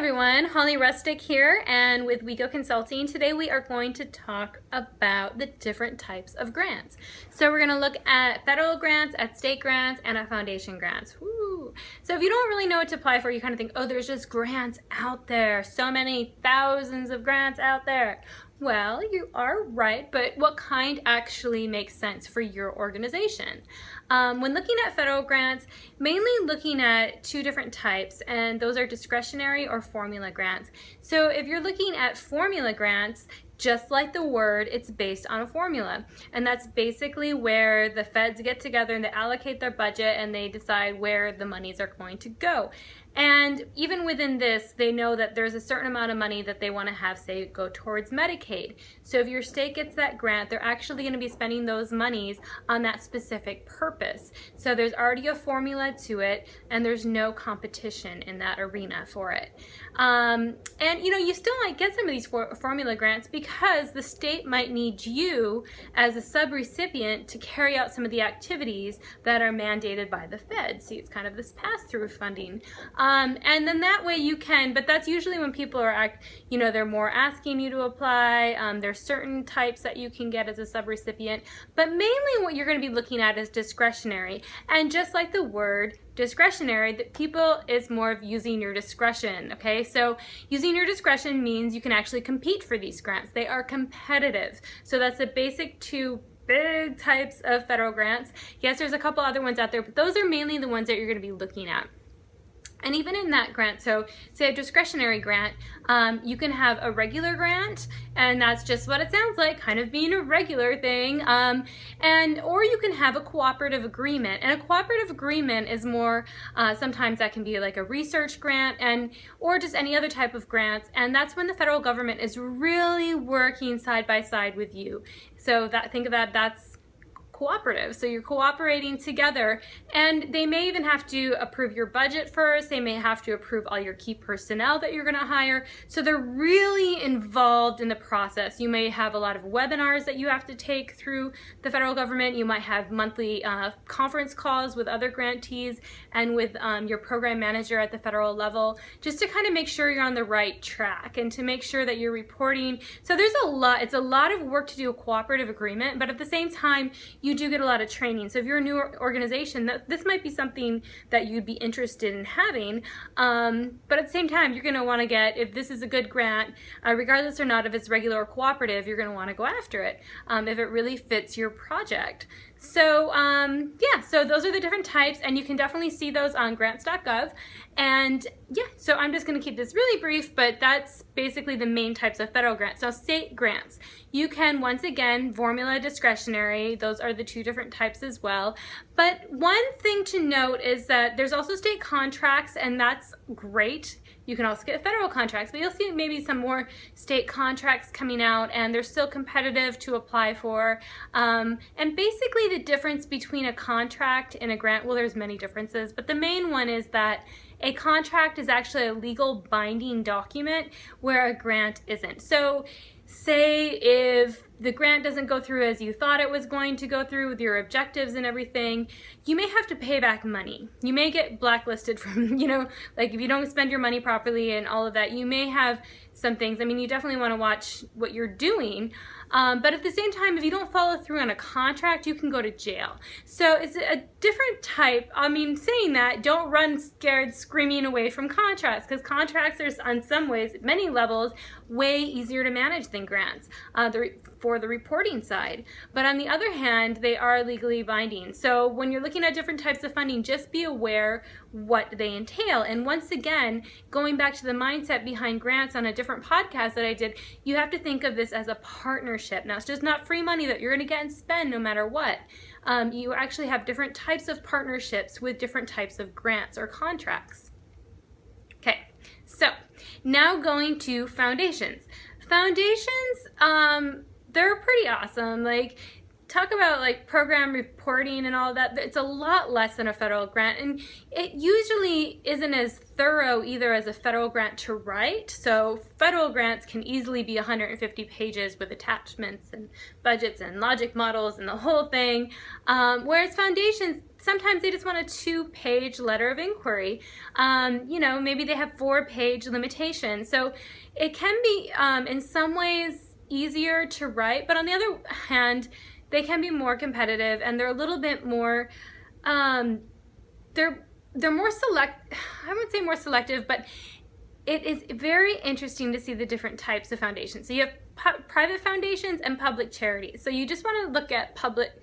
everyone, Holly Rustick here, and with WeGo Consulting. Today we are going to talk about the different types of grants. So we're going to look at federal grants, at state grants, and at foundation grants. Woo. So if you don't really know what to apply for, you kind of think, oh, there's just grants out there, so many thousands of grants out there. Well, you are right, but what kind actually makes sense for your organization? When looking at federal grants, mainly looking at two different types, and those are discretionary or formula grants. So if you're looking at formula grants, just like the word, it's based on a formula. And that's basically where the feds get together and they allocate their budget and they decide where the monies are going to go. And even within this, they know that there's a certain amount of money that they want to have, say, go towards Medicaid. So if your state gets that grant, they're actually going to be spending those monies on that specific purpose. So there's already a formula to it, and there's no competition in that arena for it. And you still might get some of these formula grants because the state might need you as a subrecipient to carry out some of the activities that are mandated by the Fed. See, it's kind of this pass-through funding. And then that way you can, but that's usually when people are, they're more asking you to apply. There's certain types that you can get as a subrecipient, but mainly what you're going to be looking at is discretionary. And just like the word discretionary, that people is more of using your discretion. Okay, so using your discretion means you can actually compete for these grants. They are competitive. So that's the basic two big types of federal grants. Yes, there's a couple other ones out there, but those are mainly the ones that you're going to be looking at. And even in that grant, so say a discretionary grant, you can have a regular grant, and that's just what it sounds like, kind of being a regular thing, or you can have a cooperative agreement. And a cooperative agreement is more, sometimes that can be like a research grant, or just any other type of grants, and that's when the federal government is really working side by side with you. So think of that's cooperative. So you're cooperating together, and they may even have to approve your budget first. They may have to approve all your key personnel that you're going to hire. So they're really involved in the process. You may have a lot of webinars that you have to take through the federal government. You might have monthly conference calls with other grantees and with your program manager at the federal level, just to kind of make sure you're on the right track and to make sure that you're reporting. So there's it's a lot of work to do a cooperative agreement, but at the same time, you do get a lot of training. So if you're a new organization, this might be something that you'd be interested in having. But at the same time, you're going to want to get, if this is a good grant, regardless or not if it's regular or cooperative, you're going to want to go after it if it really fits your project. So so those are the different types, and you can definitely see those on grants.gov. And so I'm just going to keep this really brief, but that's basically the main types of federal grants. Now, state grants, you can, once again, formula discretionary. Those are the two different types as well. But one thing to note is that there's also state contracts, and that's great. You can also get federal contracts, but you'll see maybe some more state contracts coming out, and they're still competitive to apply for. And basically the difference between a contract and a grant, well, there's many differences, but the main one is that a contract is actually a legal binding document where a grant isn't. So say if the grant doesn't go through as you thought it was going to go through with your objectives and everything, you may have to pay back money. You may get blacklisted from, like if you don't spend your money properly and all of that, you may have some things. I mean, you definitely want to watch what you're doing. But at the same time, if you don't follow through on a contract, you can go to jail. So it's a different type. I mean, saying that, don't run scared, screaming away from contracts, because contracts are, on some ways, many levels, way easier to manage than grants for the reporting side. But on the other hand, they are legally binding. So when you're looking at different types of funding, just be aware what they entail. And once again, going back to the mindset behind grants on a different podcast that I did, you have to think of this as a partnership. Now, it's just not free money that you're going to get and spend no matter what. You actually have different types of partnerships with different types of grants or contracts. Okay, so now going to foundations. Foundations, they're pretty awesome. Like, talk about like program reporting and all that, it's a lot less than a federal grant, and it usually isn't as thorough either as a federal grant to write. So federal grants can easily be 150 pages with attachments and budgets and logic models and the whole thing, whereas foundations, sometimes they just want a 2-page letter of inquiry. You know, maybe they have 4-page limitations. So it can be in some ways easier to write, but on the other hand, they can be more competitive, and they're a little bit more, they're more I wouldn't say more selective, but it is very interesting to see the different types of foundations. So you have private foundations and public charities. So you just want to look at private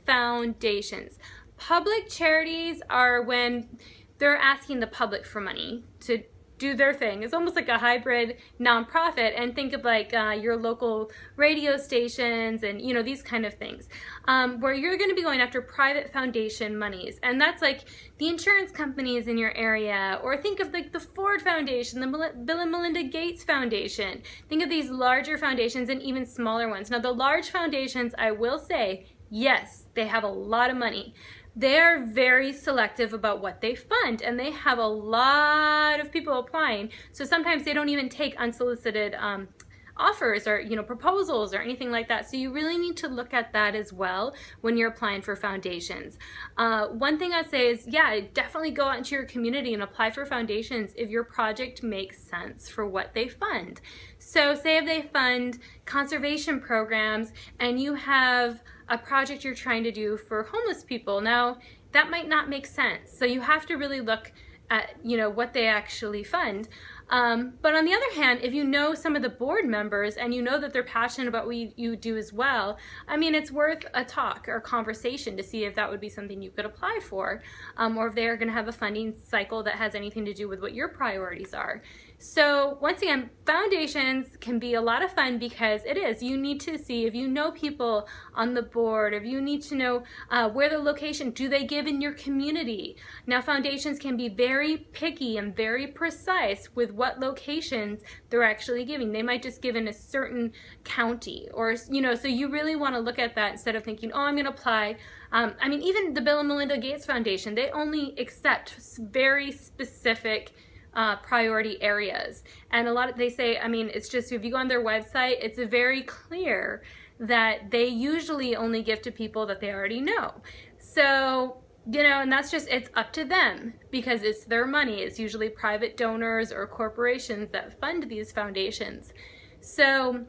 foundations. Public charities are when they're asking the public for money to do their thing. It's almost like a hybrid nonprofit, and think of like your local radio stations and, you know, these kind of things, where you're going to be going after private foundation monies, and that's like the insurance companies in your area, or think of like the Ford Foundation, the Bill and Melinda Gates Foundation. Think of these larger foundations and even smaller ones. Now the large foundations, I will say, yes, they have a lot of money. They're very selective about what they fund, and they have a lot of people applying. So sometimes they don't even take unsolicited offers or, you know, proposals or anything like that. So you really need to look at that as well when you're applying for foundations. One thing I'd say is, yeah, definitely go out into your community and apply for foundations if your project makes sense for what they fund. So say if they fund conservation programs and you have a project you're trying to do for homeless people, now that might not make sense. So you have to really look at, you know, what they actually fund. But on the other hand, if you know some of the board members and you know that they're passionate about what you do as well, I mean, it's worth a talk or conversation to see if that would be something you could apply for, or if they're going to have a funding cycle that has anything to do with what your priorities are. So once again, foundations can be a lot of fun because it is. You need to see if you know people on the board, if you need to know where the location, do they give in your community? Now foundations can be very picky and very precise with what locations they're actually giving. They might just give in a certain county, or, you know, so you really want to look at that instead of thinking, oh, I'm going to apply. I mean, even the Bill and Melinda Gates Foundation, they only accept very specific priority areas, and they say, I mean, it's just, if you go on their website, it's very clear that they usually only give to people that they already know. So, you know, and that's just, it's up to them because it's their money. It's usually private donors or corporations that fund these foundations. So,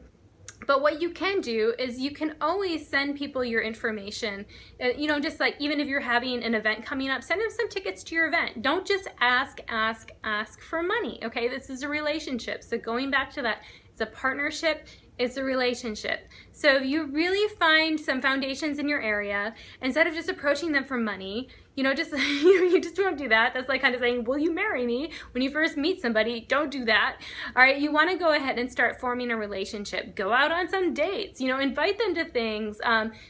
but what you can do is you can always send people your information. You know, just like even if you're having an event coming up, send them some tickets to your event. Don't just ask for money, okay? This is a relationship. So going back to that, it's a partnership, it's a relationship. So if you really find some foundations in your area, instead of just approaching them for money, you know, just you just don't do that. That's like kind of saying, will you marry me? When you first meet somebody, don't do that. All right, you want to go ahead and start forming a relationship. Go out on some dates, you know, invite them to things,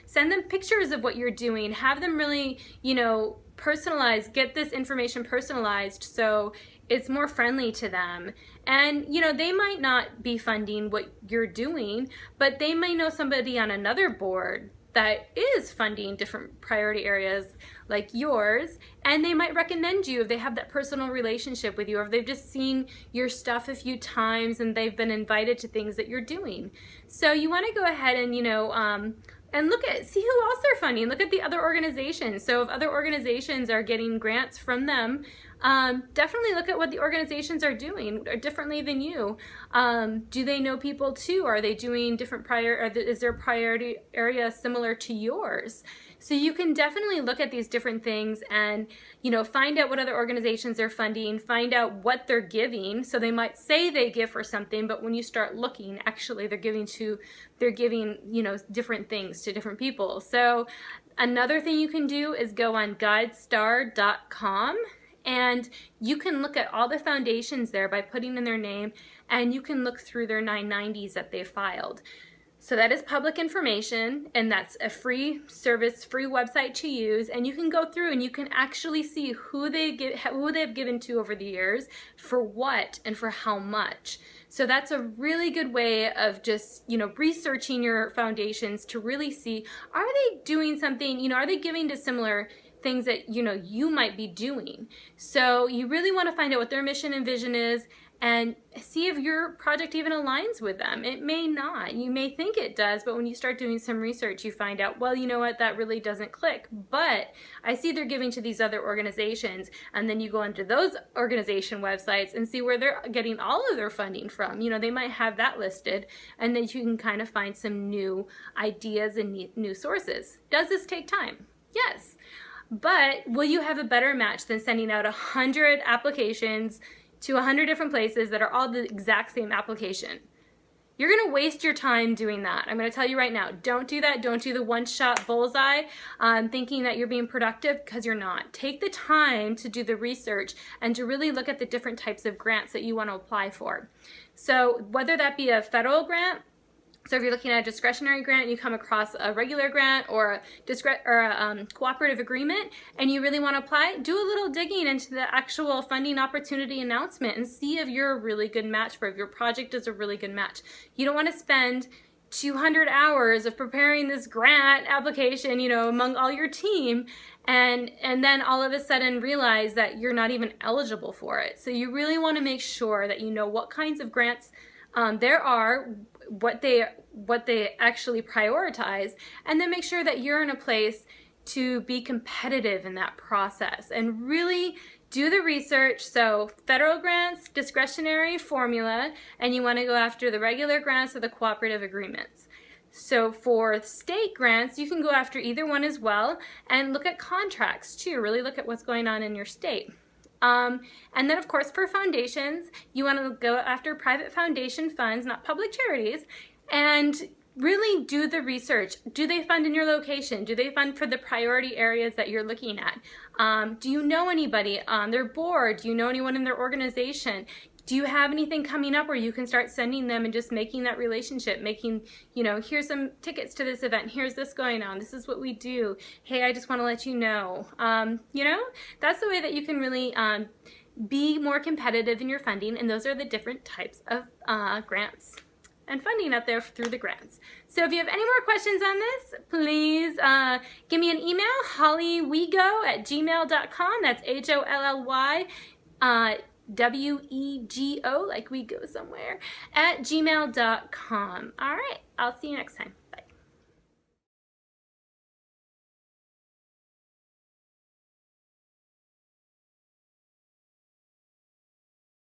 send them pictures of what you're doing, have them really, you know, personalized, get this information personalized so it's more friendly to them. And, you know, they might not be funding what you're doing, but they may know somebody on another board that is funding different priority areas like yours, and they might recommend you if they have that personal relationship with you, or if they've just seen your stuff a few times and they've been invited to things that you're doing. So you want to go ahead and, you know, and see who else they're funding. Look at the other organizations. So if other organizations are getting grants from them, definitely look at what the organizations are doing differently than you. Do they know people too? Are they doing different is their priority area similar to yours? So you can definitely look at these different things and, you know, find out what other organizations are funding, find out what they're giving. So they might say they give for something, but when you start looking, actually they're giving, you know, different things to different people. So another thing you can do is go on guidestar.com. And you can look at all the foundations there by putting in their name, and you can look through their 990s that they filed. So that is public information, and that's a free service, free website to use, and you can go through and you can actually see who they've given to over the years, for what, and for how much. So that's a really good way of just, researching your foundations to really see, are they doing something, are they giving to similar things that, you might be doing? So you really want to find out what their mission and vision is, and see if your project even aligns with them. It may not. You may think it does, but when you start doing some research, you find out, well, you know what, that really doesn't click. But I see they're giving to these other organizations, and then you go into those organization websites and see where they're getting all of their funding from. They might have that listed, and then you can kind of find some new ideas and new sources. Does this take time? Yes. But will you have a better match than sending out 100 applications to 100 different places that are all the exact same application? You're going to waste your time doing that. I'm going to tell you right now, don't do that. Don't do the one-shot bullseye thinking that you're being productive, because you're not. Take the time to do the research and to really look at the different types of grants that you want to apply for. So whether that be a federal grant, so if you're looking at a discretionary grant and you come across a regular grant or a cooperative agreement and you really want to apply, do a little digging into the actual funding opportunity announcement and see if you're a really good match for it, if your project is a really good match. You don't want to spend 200 hours of preparing this grant application, among all your team, and then all of a sudden realize that you're not even eligible for it. So you really want to make sure that you know what kinds of grants there are, what they actually prioritize, and then make sure that you're in a place to be competitive in that process and really do the research. So federal grants, discretionary formula, and you want to go after the regular grants or the cooperative agreements. So for state grants, you can go after either one as well, and look at contracts too. Really look at what's going on in your state. And then of course for foundations, you want to go after private foundation funds, not public charities, and really do the research. Do they fund in your location? Do they fund for the priority areas that you're looking at? Do you know anybody on their board? Do you know anyone in their organization? Do you have anything coming up where you can start sending them and just making that relationship, making, here's some tickets to this event, here's this going on, this is what we do, hey, I just want to let you know. That's the way that you can really be more competitive in your funding, and those are the different types of grants and funding out there through the grants. So if you have any more questions on this, please give me an email, hollywego@gmail.com. That's HOLLY WEGO, like we go somewhere, @gmail.com. All right, I'll see you next time.